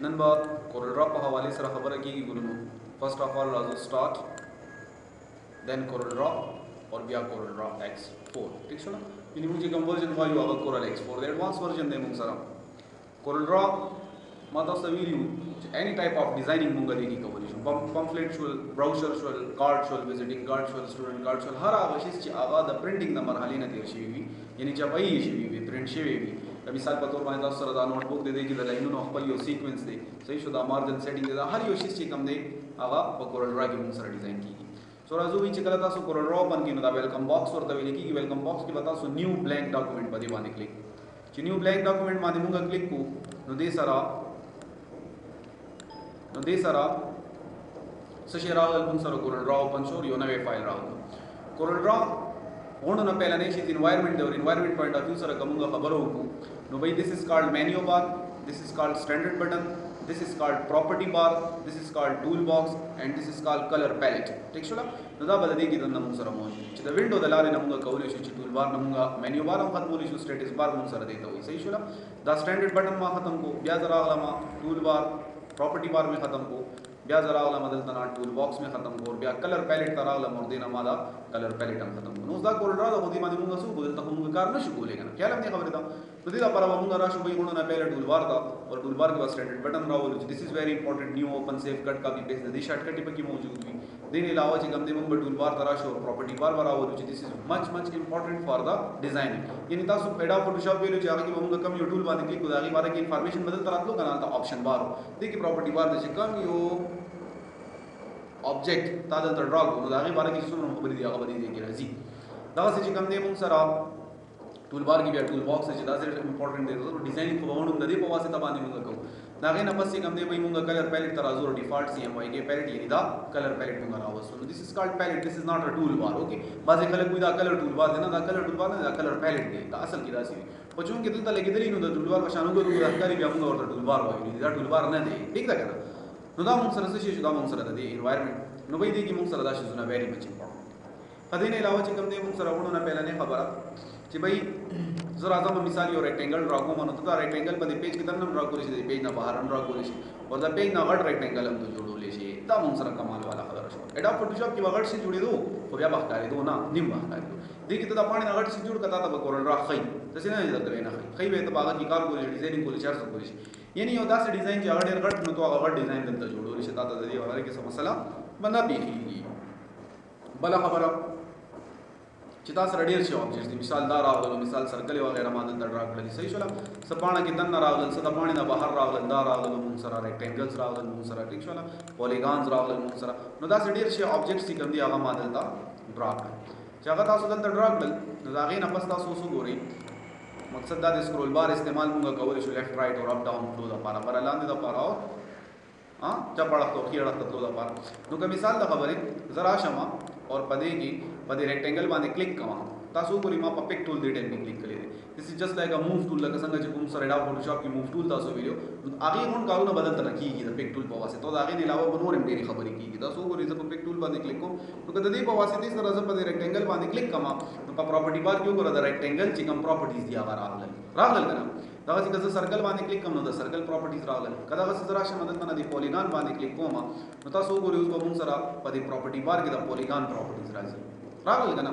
नन बा Corel Draw पे हवाले से खबर की गुरु फर्स्ट ऑफ ऑल राजू स्टार्ट देन कोरल ड्रा और बिया कोरल ड्रा X4 ठीक है ना ini मुझे conversion value आगा Corel X4 the advanced version दे मुंग सरा कोरल ड्रा माता सवीरियू any type of designing मुंगा देगी कवरेशन pamphlet शोल brochure शोल कार्ड शोल visiting कार्ड शोल student कार्ड शोल हर आगा चीज़ ची आगा the printing द मरहले न तेर शिवी यानी चपाई शिवी भी print शिवी भी मिसाल पर तौर पर दस सर नोटबुक दे देगी द लाइनों न अखबार यो सीक्वेंस दे सही शुदा मार्जिन सेटिंग दे हर यो चीज़ ची कम दे आगा कोरल ड्रा की मुंग सरा डिज़ाइन की सो राजू भी चिकला था सो कोरल ड्रा बन की नुदा वेलकम बॉक्स और तवेली की वेलकम बॉक्स की बता सो न्यू ब्लैंक डॉक्यूमेंट बदी बाने क्लिक ची न्यू ब्लैंक डॉक्यूमेंट माने मुंगा क्लिक को नुदे सरा सशे रावल मुंग सरा कोरल ड्रा ओपन शोर यो नवे फाइल रावल कोरल ड्रा होनो न पहला नहीं चीज एनवायरनमेंट और एनवायरनमेंट पॉइंट ऑफ व्यू सरा कमुंगा खबर हो को नो भाई this is called menu bar this is called standard button this is called property bar this is called toolbox and this is called color palette ठीक शोला नदा बदले की दन नमुंग सरा मोज चिदा विंडो दलारे नमुंगा कवले शु टूल बार नमुंगा मेन्यू बार हम खत्म होली शु स्टेटस बार मुंग सरा देता हुई सही शोला द स्टैंडर्ड बटन मा खत्म को ब्या जरा अगला मा टूल बार प्रॉपर्टी बार में खत्म को ब्या जरा अगला मदल तना टूल बॉक्स में खत्म को ब्या कलर पैलेट तरा अगला मोर देना माला कलर पैलेट हम खत्म को नोदा कोल रा खुदी माने मुंगा सु बोलता हम कार न शुको लेगा क्या लमने खबर था तो दिला पर मुंगा रा शु भाई उन्होंने ना पहले टूल बार था और टूल बार के बाद स्टैंडर्ड बटन रहा वो this is very important new open save cut का भी पेज दी शॉर्टकट पे की मौजूद हुई देने अलावा जी गमदे मुंग टूल बार तरा शो प्रॉपर्टी बार बरा वो this is much important for the designing यानी तासु पेडा फोटोशॉप पे लो जाके मुंगा कम यो टूल बार क्लिक को दागी बारे की इंफॉर्मेशन बदल तरा लो कना ऑप्शन बार देखिए प्रॉपर्टी बार दे कम यो ऑब्जेक्ट तादल तर ड्रा को दागी बारे की सुनो खबर दी आगे बदी की राजी दागा से जी गमदे मुंग सरा टूल बार की भी टूल बॉक्स है जिदा से इंपॉर्टेंट दे तो डिजाइनिंग को बावण दे पवा से तबानी मुंगा को दागे नंबर से कम दे भाई मुंगा कलर पैलेट तराजू डिफॉल्ट सीएमवाई के पैलेट यानी दा कलर पैलेट मुंगा राव so this is called palette this is not a tool bar okay बाजे कलर कोई दा कलर टूल बार देना दा कलर टूल बार ना दा कलर पैलेट दे दा असल की राशि पचूं के दिल तले गिदली नो दा टूल बार बशानु को अधिकारी भी मुंगा और टूल बार वाई दा टूल बार ना दे ठीक दा कहना नो दा मुंग सरसे शुदा मुंग सर दे एनवायरनमेंट नो भाई दे की मुंग सर दा शुना वेरी मच इंपॉर्टेंट कदीने अलावा चिकम दे मुंग सर वणो ना पहला ने खबर कि भाई जरा आजम मिसाल यो रेक्टेंगल ड्रा को मानो तो रेक्टेंगल पर पेज के तन ड्रा को ले पेज ना बाहर ड्रा को ले और द पेज ना गट रेक्टेंगल हम तो जोड़ो ले छे दा मुंग सर कमाल वाला खबर शो एडा फोटोशॉप की वगट से जुड़ी दो तो या बखकारी दो ना निम बखकारी दो देखि तो पानी ना गट से जुड़ कता तब कोरल ड्रा खई तसे ना इधर देना खई बे तो बागा की कार को डिजाइनिंग को चार सौ को यानी यो दा से डिजाइन की अगर गट न तो अगर डिजाइन दंत जोड़ो ले ता दे वाला के समस्या बंदा बेखी बला खबर चिता रेडियल से ऑब्जेक्ट्स मिसाल दार रावल मिसाल सर्कल वगैरह मादन ड्रा कर सही चला सपाणा की तन रावल सदा पानी ना बाहर रावल दा रावल मुंसरा रेक्टेंगल्स रावल मुंसरा ठीक चला पॉलीगॉन्स रावल मुंसरा नो दा रेडियल से ऑब्जेक्ट्स की गंदी आगा मादल ता ड्रा कर जगह ता सुदल ड्रा कर जागे ना पस्ता सो गोरी मकसद दा स्क्रॉल बार इस्तेमाल मुंगा कवर शो लेफ्ट राइट और अप डाउन फ्लो दा पारा पर लांदे दा पारा और हां जब पड़ा तो खीड़ा तो दा पारा नो का मिसाल दा खबर है जरा शमा और पदे की पदे रेक्टेंगल बाने क्लिक कमा तासो को रिमा पिक टूल दे टाइम क्लिक करे this is just like a move tool लगा संग जब सर एडा फोटोशॉप की मूव टूल तासो वीडियो आगे कौन काऊ ना बदल तना की द पिक टूल पवा से तो आगे ने अलावा बनोर एम मेरी खबर की तासो को रिजब पिक टूल बाने क्लिक को तो कद दे पवा से दिस तरह से पदे रेक्टेंगल बाने क्लिक कमा तो प्रॉपर्टी बार क्यों करा द रेक्टेंगल चिकम प्रॉपर्टीज दिया रागल कना दावा से कज सर्कल बाने click come the circle properties रागल कदा से जरा शे मदद तना दी पॉलीगॉन बाने क्लिक कोमा तो तासो को यूज को मुंग सरा पदे प्रॉपर्टी बार के द पॉलीगॉन प्रॉपर्टीज रागल कना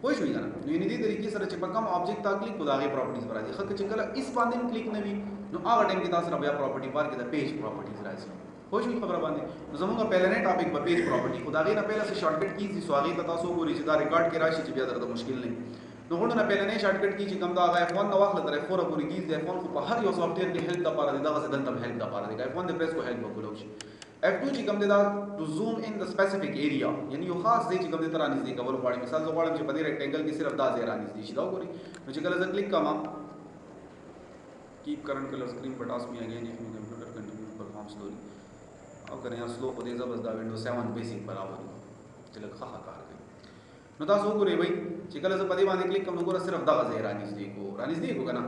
कोई शुई जाना ये निधि तरीके से रचे पकम ऑब्जेक्ट ता क्लिक खुदा के प्रॉपर्टीज पर आ खत चकला इस बांधे में क्लिक नवी नो आगा टाइम के तास रबया प्रॉपर्टी बार के द पेज प्रॉपर्टीज राजी कोई शुई खबर बांधे तो जमुगा पहले ने टॉपिक पर पेज प्रॉपर्टी खुदा के ना पहले से शॉर्टकट की सी स्वागत तता सो को रिश्तेदार रिकॉर्ड के राशि चिबिया दर्द मुश्किल नहीं तो होना ना पहले ने शॉर्टकट की कम दा आगा फोन नवाख लग रहा फोर पूरी की फोन को हर यो सॉफ्टवेयर की हेल्प दा पारा दा से दंतम हेल्प दा पारा दा फोन दे प्रेस को हेल्प बोलोश F2 जी कम देदा to zoom in the specific area यानी यो खास दे जी कम देता रानी दे कवर पाड़ी मिसाल जो पाड़ी जे पदे रेक्टेंगल की सिर्फ दा जे रानी दी शिदा कोरी मुझे कल से क्लिक कमा कीप करंट कलर स्क्रीन पर टास्क मी again if your computer continue to perform slowly अब करें यार स्लो को दे जबरदस्त दा विंडोज 7 बेसिक बराबर चल खा कार गई नो ता सो कोरी भाई चिकल से पदे बाने क्लिक कम नो सिर्फ दा जे रानी दी को कना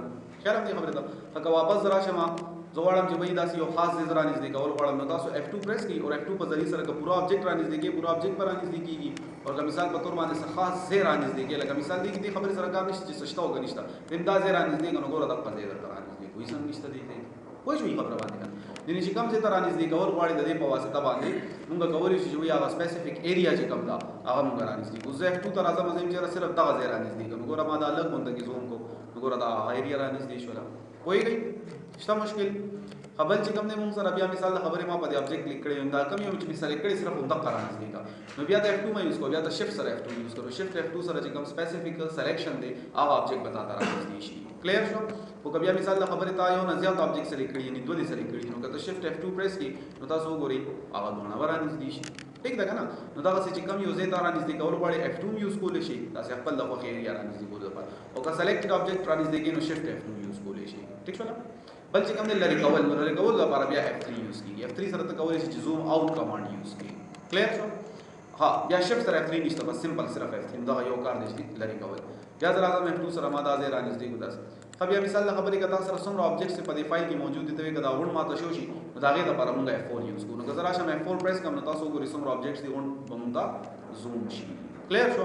ख्याल हम खबर था फका वापस जरा शमा जोवाड़म जो भाई दासी यो खास नजर आने दे और वाड़म नता सो F2 प्रेस की और F2 पर जरिए सर का पूरा ऑब्जेक्ट रानी दे के पूरा ऑब्जेक्ट पर रानी दे की और का मिसाल पर तौर माने से खास से रानी दे के लगा मिसाल दी की खबर सरकार निश्चित सस्ता होगा निश्चित बिंदा से रानी दे नो गोरा तक पर दे रानी दे कोई संग निश्चित दे कोई जो खबर बात है دني چې کوم څه تر نږدې کول غواړي د دې په واسطه باندې موږ کولی شو چې وي هغه سپیسیفیک ایریا چې کوم دا هغه موږ رانږدې کوو. زه F2 ته راځم چې صرف دغه ځای رانږدې کوم. ګوره ما دا لږ غونډه کې زوم کو ګوره دا ایریا رانږدې شوله پوهېږئ شته مشکل خبر چې کوم دی موږ سره بیا مثال د خبرې ما په دې آبجیکټ کلیک کړی دا کوم یو چې مثال کړی صرف همدغه رانږدې کا نو بیا د F2 ما یوز کوو بیا د شفټ سره F2 یوز کړو شفټ F2 سره چې کوم سپیسیفیک سلیکشن دی هغه آبجیکټ بتاتا رانږدې شي. کلیر شو خو که بیا مثال د خبرې تا یو نه زیات آبجیکټ سلیکټ کړي یعنی دوه دې سلیکټ کړي نو که ته شفټ F2 پریس کړي نو تاسو وګورئ هغه دونه به رانږدې شي. ٹھیک ده که نه نو دغسې چې کوم یو ځای ته رانږدې کول غواړي F2 یوز کولی شي داسې خپل د خوښې ایریا رانږدې کولو لپاره او که سلیکټډ آبجیکټ رانږدې کړي نو شفټ F2 یوز کولی شي. ٹھیک شو نه بل چې کوم دی لرې کول نو لرې کولو لپاره بیا F3 یوز کېږي. F3 سره ته کولی شي چې زوم آوټ کمانډ یوز کړي. کلیر شو ها بیا شفټ سره F3 نشته بس سمپل صرف F3 دغه یو کار دی چې لرې کول. بیا زه راځم F2 سره ما دا ځای رانږدې کړو داسې ښه بیا مثال د خبرې که تا سره څومره آبجیکټس په دې فایل کې موجود دي ته وایي که دا غونډ ماته شو شي نو د هغې دپاره مونږ F4 یوز کوو. نو که زه راشم F4 پریس کړم نو تاسو وګورئ څومره آبجیکټس دي غونډ به مونږ ته زوم شي. کلیر شو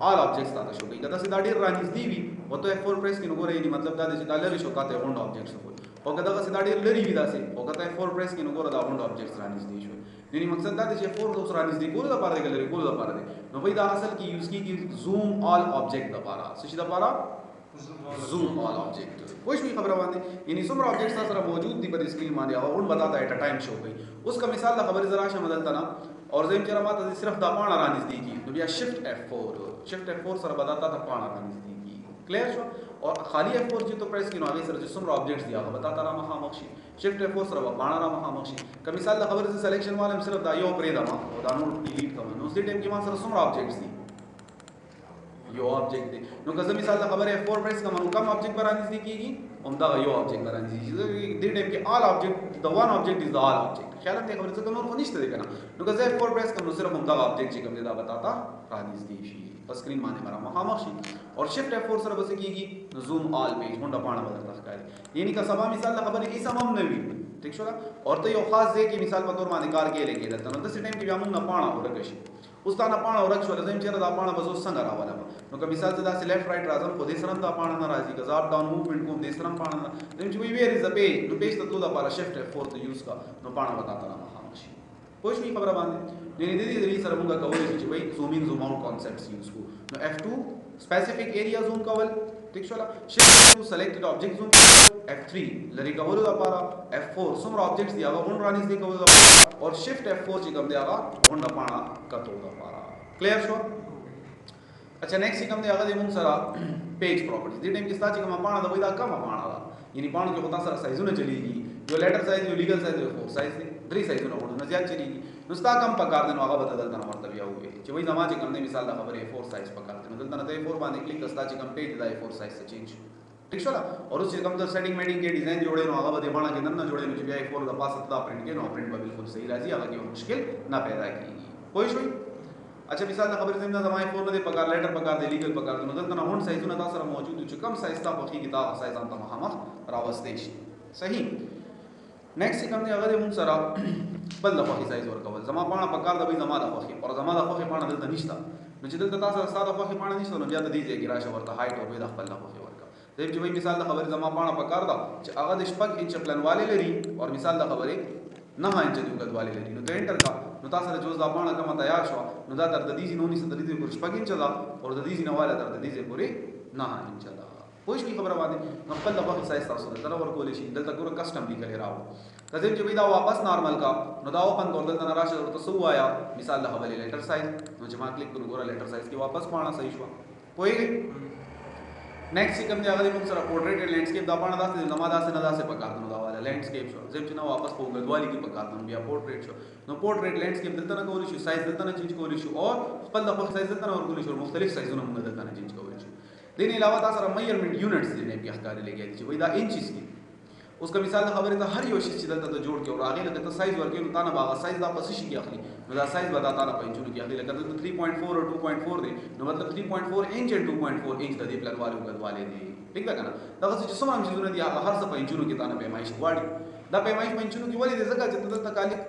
آل آبجیکټس تاته شو کوي که داسې دا ډېر رانږدې وي او ته F4 پریس کړي نو ګوره یعنې مطلب دا دی چې دا لرې شو تا ته غونډ آبجیکټس وکړي او که دغسې دا ډېر لرې وي داسې او که ته F4 پریس کړي نو ګوره دا غونډ آبجیکټس رانږدې شو. یعنی مقصد دا دی چې F4 اوس رانږدې کولو لپاره دی که لرې کولو لپاره دی نو وایي دا اصل کې یوز کېږي زوم آل آبجیکټ لپاره څه شي لپاره زوم آل آبجیکټ. پوه شوې خبره باندې یعنی څومره آبجیکټس تا سره موجود دي په دې سکرین باندې هغه غونډ به تا ته ایټ ا ټایم شو کوي. اوس که مثال د خبرې زه راشم دلته نه اور زه یم چېرې ما ته صرف دا پاڼه رانږدې کېږي نو بیا شفټ F4 سره به دا تا ته پاڼه رانږدې کېږي. کلیر شو اور خالی F4 چې ته پریس کړي نو هغې سره چې څومره آبجیکټس دي هغه به تا ته را مخامخ شي. شفټ F4 سره به پاڼه را مخامخ شي. که مثال د خبرې زه سلیکشن والم صرف دا یو پرېږدم او دا نور ډیلیټ کړم نو اوس دې ټایم کې ما سره څومره آبجیکټس دي یو آبجیکټ دی. نو که زه مثال د خبرې F4 پریس کړم نو کوم آبجیکټ به رانږدې کېږي همدغه یو آبجیکټ به رانږدې کېږي. دې ټایم کې آل آبجیکټ د ون آبجیکټ از د آل آبجیکټ خیال هم دې خبرې څه نور خو نشته دی که نه نو که زه F4 پریس کړم نو صرف همدغه آبجیکټ چې کوم دی دا به تا ته رانږدې شي په سکرین باندې به را مخامخ شي. اور شفټ F4 سره به څه کېږي نو زوم آل پیج غونډه پاڼه به درته ښکاري. یعنی که سبا مثال د خبرې اسم هم نه وي ٹھیک شو اور ته یو خاص ځای کې مثال په طور باندې کار کې لګېدل نو داسې ټایم کې بیا موږ نه پاڼه ورکه شي. اوس تا نه پاڼه ورک شوله زه یم چېرې دا پاڼه به زه اوس څنګه راولم نو که مثال زه داسې لیفټ رایټ راځم خو دې سره هم دا پاڼه نه راځي که زه اپ ډاون موومنټ کوم دې سره هم پاڼه نه زه یم چې وایي ویر از د پیج نو پیج ته تلو لپاره شفټ F4 ته یوز کړه نو پاڼه به تا ته را مخامخ شي. پوه شوې خبره باندې یعنې د دې سره موږ کولی شو چې وایي زوم ان زوم آوټ کانسپټس یوز کړو. نو F2 سپیسیفیک ایریا زوم کول ٹھیک شوله شفټ F2 سلیکټډ آبجیکټ زوم کول F3 لرې کولو لپاره F4 څومره آبجیکټس دي هغه غونډ رانږدې کولو لپاره اور شفټ F4 چې کوم دی هغه غونډه پاڼه کتو لپاره. کلیر شو اچھا نیکسٹ چې کوم دی هغه دی موږ سره پیج پراپرټیز. دې ټایم کې ستا چې کومه پاڼه ده وایي دا کومه پاڼه ده یعنې پاڼو کې خو تا سره سایزونه چلېږي یو لیټر سایز یو لیګل سایز یو 4 سایز دی 3 سایزونه غوړو نه زیات چلېږي نو ستا کم پکار دی نو هغه به ته دلته نه ورته بیا ووایي چې وایي زما چې کوم دی مثال د خبرې 4 سایز پکار دی نو دلته نه ته 4 باندې کلیک کړه ستا چې کوم پیج دی دا 4 سایز ته چینج شو. ٹھیک شو اور اس سے کم تو سیٹنگ میٹنگ کے ڈیزائن جوڑے نو هغه به باندې کې نن نه جوړې نو چې بیا 4 د پاسه دا پرنٹ کې نو پرنٹ به بالکل صحیح راځي هغه کې مشکل نه پیدا کیږي. پوه شئ اچھا مثال د خبرې زموږ زمای 4 نه پکار لیټر پکار دی لیګل پکار دی نو دلته نه هون سایزونه تاسو سره موجود چې کم سایز تا په کې کتاب سایز ان ته مخامخ راوستې شي. صحیح نیکسٹ کوم دی هغه موږ سره بل د خوخي سایز ورکول. زما پاڼه پکار د وي زما د خوخي او زما د خوخي پاڼه دلته نشته نو چې دلته تاسو سره ساده خوخي پاڼه نشته نو بیا د دې ځای کې راشه ورته هایټ او د خپل د خوخي ورکا. زه چې وایي مثال د خبرې زما پاڼه پکار ده چې هغه د 6 انچ پلنواله لري او مثال د خبرې 9 انچ د اوږدوالی لري نو ته انټر کا نو تاسو سره جوز دا پاڼه کومه تیار شو نو دا تر د دې ځینو نه ستدې پورې 6 انچ ده او د دې ځینو والا تر د دې پورې 9 انچ ده. پوه شئ خبره باندې نو خپل د وخت سایز تاسو دلته ورکول شي دلته ګوره کسٹم لیکل راو کله چې دا واپس نارمل کا نو دا اوپن کول دلته راشه ورته سو آیا مثال د خبرې لیټر سایز نو چې ما کلیک کړو ګوره لیټر سایز کې واپس پاڼه صحیح شو. پوهیږئ نیکسٹ کوم دی هغه موږ سره پورټریټ لینډسکیپ دا باندې داسې نما داسې نه داسې پکار نو دا والا لینډسکیپ شو زم چې نو واپس په غدوالي کې پکار نو بیا پورټریټ شو نو پورټریټ لینډسکیپ دلته نه کولی شو سایز دلته نه چینج کولی شو او خپل د خپل سایز دلته نه ورکولی شو مختلف سایزونه موږ دلته نه چینج کولی شو. دین علاوه تاسو سره میجرمنٹ یونټس دي نه بیا ښکاري لګي چې وای دا انچز دي اوس کا مثال خبره ته هر یو شی چې دلته ته جوړ کې او هغه لکه ته سایز ورکې نو تا نه باغ سایز دا پس شي کې اخلي نو دا سایز به دا تا نه پېنچونو کې اخلي لکه 3.4 او 2.4 دی نو مطلب 3.4 انچ او 2.4 انچ د دې پلان والو غدواله دي. ٹھیک ده کنه دا چې څومره چیزونه دي هغه هر څه پېنچونو کې تا نه پیمایش غواړي دا پیمایش پېنچونو کې ولې د ځکه چې ته تکالیف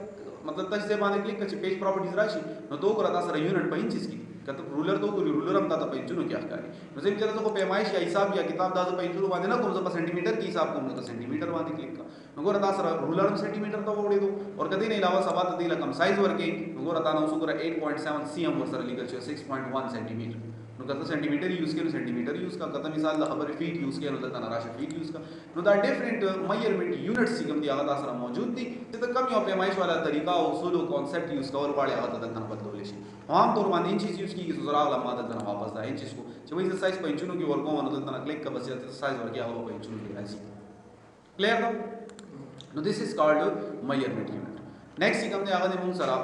مطلب تاسو باندې کلیک کړئ پیج پراپرټیز راشي نو تو ګره تاسو سره یونټ په انچز کې کته رولر تو رولر هم تاسو پېنچونو کې اخکاری نو زم چې تاسو پیمایش یا حساب یا کتاب دا پېنچونو باندې نه کوم ځکه سنټیمیټر کې حساب کوم نو سنټیمیټر باندې کلیک کړئ नगोर ता सर रूलर सेंटीमीटर तो वोड़े दो और कदी नहीं लावा सबात दी लकम साइज वर्के नगोर ता नौ सुगरा 8.7 cm वर सर लीगल 6.1 सेंटीमीटर नो कत सेंटीमीटर यूज के सेंटीमीटर यूज का कत मिसाल खबर फीट यूज के नो तना राशि फीट यूज का नो दा डिफरेंट मेजरमेंट यूनिट्स सिगम दी आगा सर मौजूद थी ते कम यो पैमाइश वाला तरीका उसूल कांसेप्ट यूज कवर वाले आगा तक बदलो लेशी आम तौर पर इंचेस यूज की सुजरा वाला मादत तना वापस दा इंचेस को जब इस साइज पेंचुनो की वर्गों नो तना क्लिक का बस साइज वर्ग आगा पेंचुनो की ऐसी clear no this is called measurement unit next सिगम दे आगा दे मुंग सरा